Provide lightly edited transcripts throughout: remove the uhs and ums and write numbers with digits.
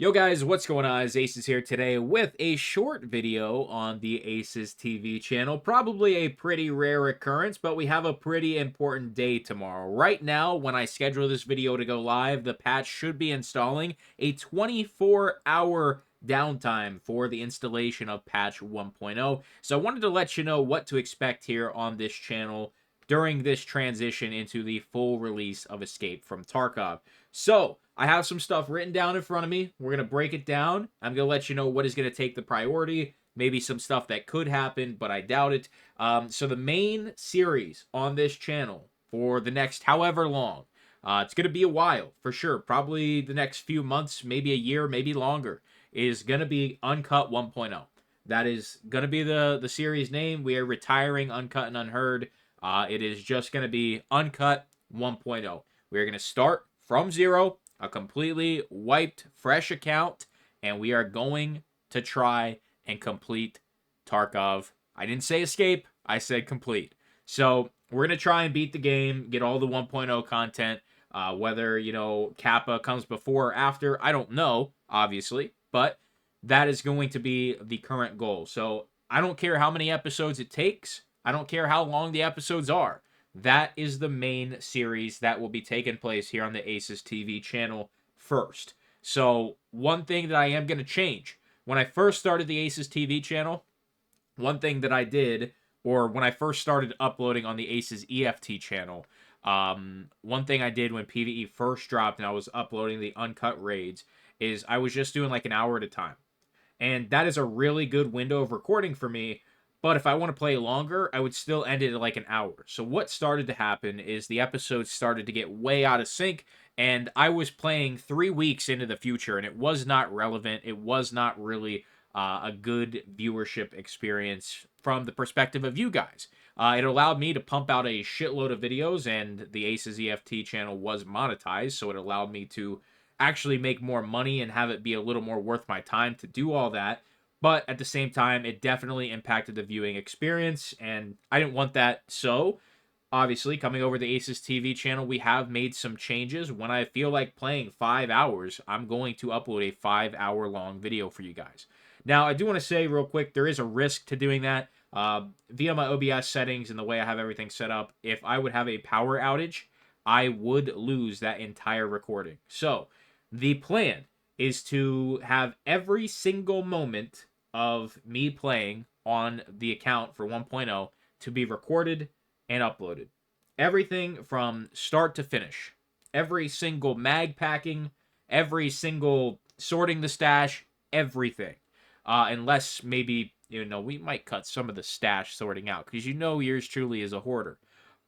Yo guys, what's going on? It's Acez here today with a short video on the Acez TV channel. Probably a pretty rare occurrence, but we have a pretty important day tomorrow. Right now, when I schedule this video to go live, the patch should be installing a 24-hour downtime for the installation of patch 1.0. So I wanted to let you know what to expect here on this channel during this transition into the full release of Escape from Tarkov. So, I have some stuff written down in front of me. We're going to break it down. I'm going to let you know what is going to take the priority, maybe some stuff that could happen, but I doubt it. So the main series on this channel for the next however long, it's going to be a while for sure, probably the next few months, maybe a year, maybe longer, is going to be Uncut 1.0. That is going to be the series name. We are retiring Uncut and Unheard. It is just going to be Uncut 1.0. We're going to start from zero, a completely wiped, fresh account, and we are going to try and complete Tarkov. I didn't say escape, I said complete. So we're going to try and beat the game, get all the 1.0 content, whether, Kappa comes before or after, I don't know, obviously, but that is going to be the current goal. So I don't care how many episodes it takes. I don't care how long the episodes are. That is the main series that will be taking place here on the Acez TV channel first. So one thing that I am going to change. When I first started the Acez TV channel, one thing that I did, or when I first started uploading on the Acez EFT channel, one thing I did when PVE first dropped and I was uploading the uncut raids is I was just doing like an hour at a time. And that is a really good window of recording for me. But if I want to play longer, I would still end it at like an hour. So what started to happen is the episodes started to get way out of sync, and I was playing 3 weeks into the future, and it was not relevant. It was not really a good viewership experience from the perspective of you guys. It allowed me to pump out a shitload of videos, and the Acez EFT channel was monetized, so it allowed me to actually make more money and have it be a little more worth my time to do all that. But at the same time, it definitely impacted the viewing experience, and I didn't want that. So, obviously, coming over the Acez TV channel, we have made some changes. When I feel like playing 5 hours, I'm going to upload a 5-hour long video for you guys. Now, I do want to say real quick, there is a risk to doing that. Via my OBS settings and the way I have everything set up, if I would have a power outage, I would lose that entire recording. So, the plan is to have every single moment of me playing on the account for 1.0 to be recorded and uploaded. Everything from start to finish. Every single mag packing, every single sorting the stash, everything. Unless maybe, we might cut some of the stash sorting out because yours truly is a hoarder.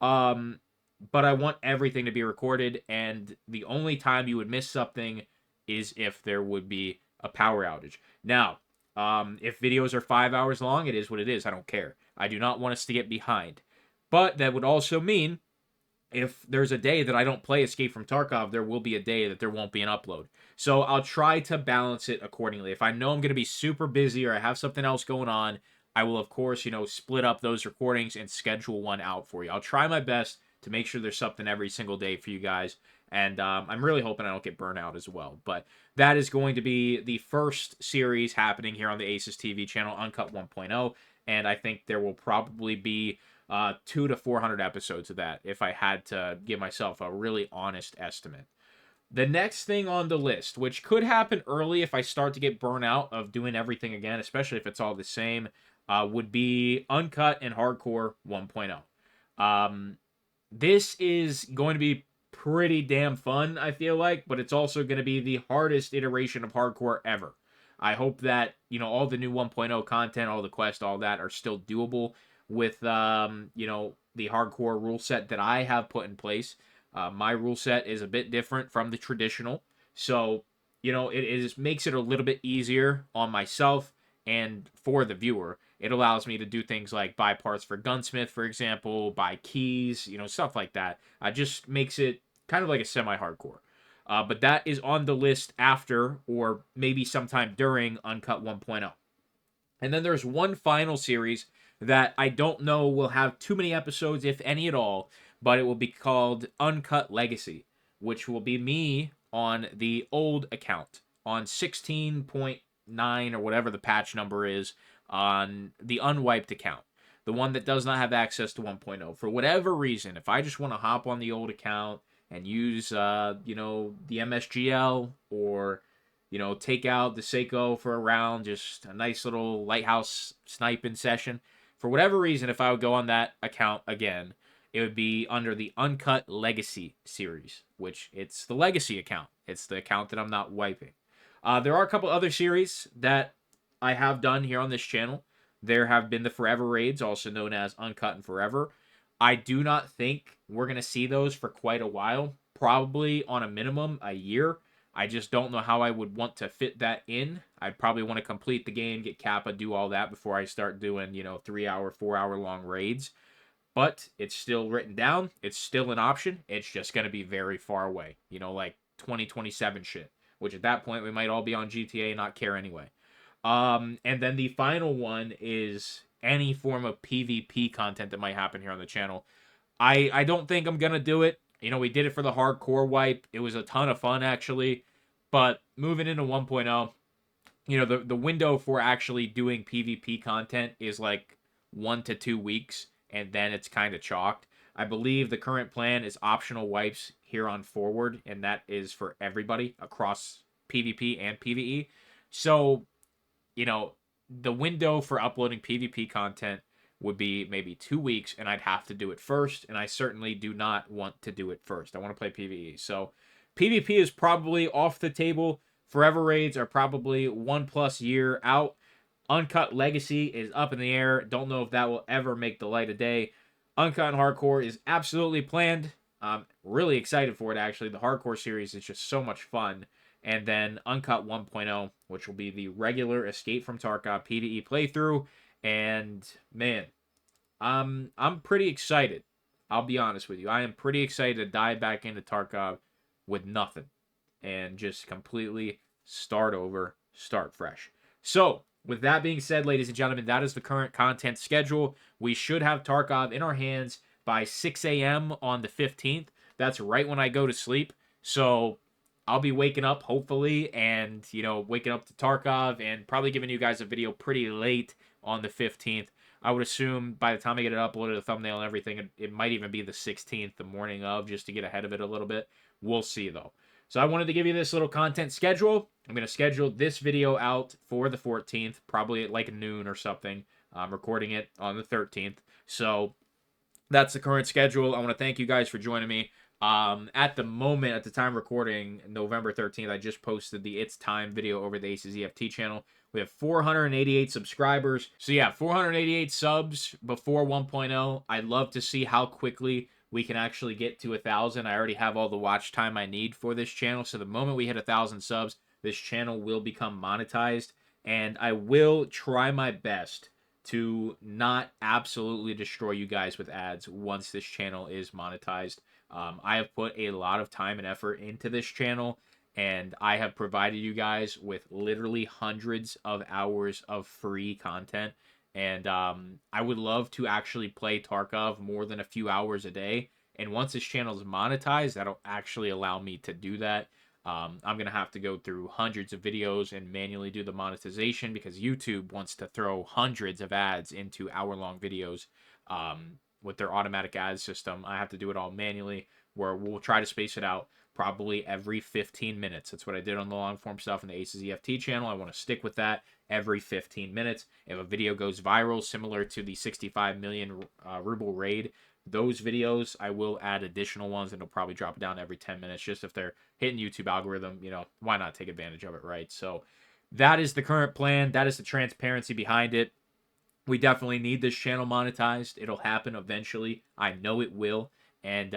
But I want everything to be recorded, and the only time you would miss something is if there would be a power outage. Now, if videos are 5 hours long, it is what it is. I don't care. I do not want us to get behind. But that would also mean if there's a day that I don't play Escape from Tarkov, there will be a day that there won't be an upload. So I'll try to balance it accordingly. If I know I'm going to be super busy or I have something else going on, I will, of course, split up those recordings and schedule one out for you. I'll try my best to make sure there's something every single day for you guys. And I'm really hoping I don't get burnt out as well. But that is going to be the first series happening here on the Acez TV channel, Uncut 1.0. And I think there will probably be 200 to 400 episodes of that if I had to give myself a really honest estimate. The next thing on the list, which could happen early if I start to get burnt out of doing everything again, especially if it's all the same, would be Uncut and Hardcore 1.0. This is going to be pretty damn fun, I feel like, but it's also going to be the hardest iteration of hardcore ever. I hope that, all the new 1.0 content, all the quests, all that are still doable with, the hardcore rule set that I have put in place. My rule set is a bit different from the traditional. So, it makes it a little bit easier on myself and for the viewer. It allows me to do things like buy parts for Gunsmith, for example, buy keys, stuff like that. Just makes it kind of like a semi-hardcore. But that is on the list after, or maybe sometime during, Uncut 1.0. And then there's one final series that I don't know will have too many episodes, if any at all, but it will be called Uncut Legacy, which will be me on the old account. on 16.9 or whatever the patch number is on the unwiped account, the one that does not have access to 1.0. For whatever reason, if I just want to hop on the old account and use, you know, the MSGL, or, you know, take out the Seiko for a round, just a nice little lighthouse sniping session. For whatever reason, if I would go on that account again, it would be under the Uncut Legacy series, which it's the Legacy account. It's the account that I'm not wiping. There are a couple other series that I have done here on this channel. There have been the Forever Raids, also known as Uncut and Forever. I do not think we're going to see those for quite a while. Probably on a minimum, a year. I just don't know how I would want to fit that in. I'd probably want to complete the game, get Kappa, do all that before I start doing, you know, 3-hour, 4-hour long raids. But it's still written down. It's still an option. It's just going to be very far away. You know, like 2027 shit. Which at that point, we might all be on GTA and not care anyway. And then the final one is any form of PvP content that might happen here on the channel. I don't think I'm going to do it. You know, we did it for the hardcore wipe. It was a ton of fun, actually. But moving into 1.0, you know, the window for actually doing PvP content is like 1 to 2 weeks, and then it's kind of chalked. I believe the current plan is optional wipes here on forward, and that is for everybody across PvP and PvE. So, you know, the window for uploading PvP content would be maybe 2 weeks, and I'd have to do it first, and I certainly do not want to do it first. I want to play PvE. So PvP is probably off the table. Forever Raids are probably 1+ year out. Uncut Legacy is up in the air. Don't know if that will ever make the light of day. Uncut and Hardcore is absolutely planned. I'm really excited for it, actually. The Hardcore series is just so much fun. And then Uncut 1.0, which will be the regular Escape from Tarkov PvE playthrough. And, man, I'm pretty excited. I'll be honest with you. I am pretty excited to dive back into Tarkov with nothing and just completely start over, start fresh. So, with that being said, ladies and gentlemen, that is the current content schedule. We should have Tarkov in our hands by 6 a.m. on the 15th. That's right when I go to sleep. So I'll be waking up, hopefully, and, you know, waking up to Tarkov and probably giving you guys a video pretty late on the 15th. I would assume by the time I get it uploaded, the thumbnail and everything, it might even be the 16th, the morning of, just to get ahead of it a little bit. We'll see, though. So I wanted to give you this little content schedule. I'm going to schedule this video out for the 14th, probably at like noon or something. I'm recording it on the 13th. So that's the current schedule. I want to thank you guys for joining me. At the moment, at the time recording, November 13th, I just posted the It's Time video over the Acez EFT channel. We have 488 subscribers. So yeah, 488 subs before 1.0. I'd love to see how quickly we can actually get to 1,000. I already have all the watch time I need for this channel. So the moment we hit 1,000 subs, this channel will become monetized. And I will try my best to not absolutely destroy you guys with ads once this channel is monetized. I have put a lot of time and effort into this channel, and I have provided you guys with literally hundreds of hours of free content. And I would love to actually play Tarkov more than a few hours a day. And once this channel is monetized, that'll actually allow me to do that. I'm going to have to go through hundreds of videos and manually do the monetization because YouTube wants to throw hundreds of ads into hour-long videos with their automatic ad system. I have to do it all manually, where we'll try to space it out probably every 15 minutes. That's what I did on the long-form stuff in the Acez EFT channel. I want to stick with that every 15 minutes. If a video goes viral, similar to the 65 million ruble raid, those videos, I will add additional ones, and it'll probably drop it down every 10 minutes, just if they're hitting YouTube algorithm, you know, why not take advantage of it, right? So that is the current plan. That is the transparency behind it. We definitely need this channel monetized. It'll happen eventually. I know it will. And,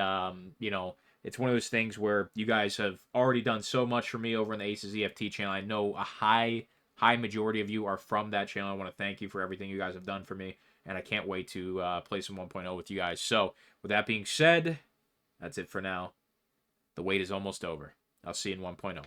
you know, it's one of those things where you guys have already done so much for me over in the Acez EFT channel. I know a high majority of you are from that channel. I want to thank you for everything you guys have done for me. And I can't wait to play some 1.0 with you guys. So, with that being said, that's it for now. The wait is almost over. I'll see you in 1.0.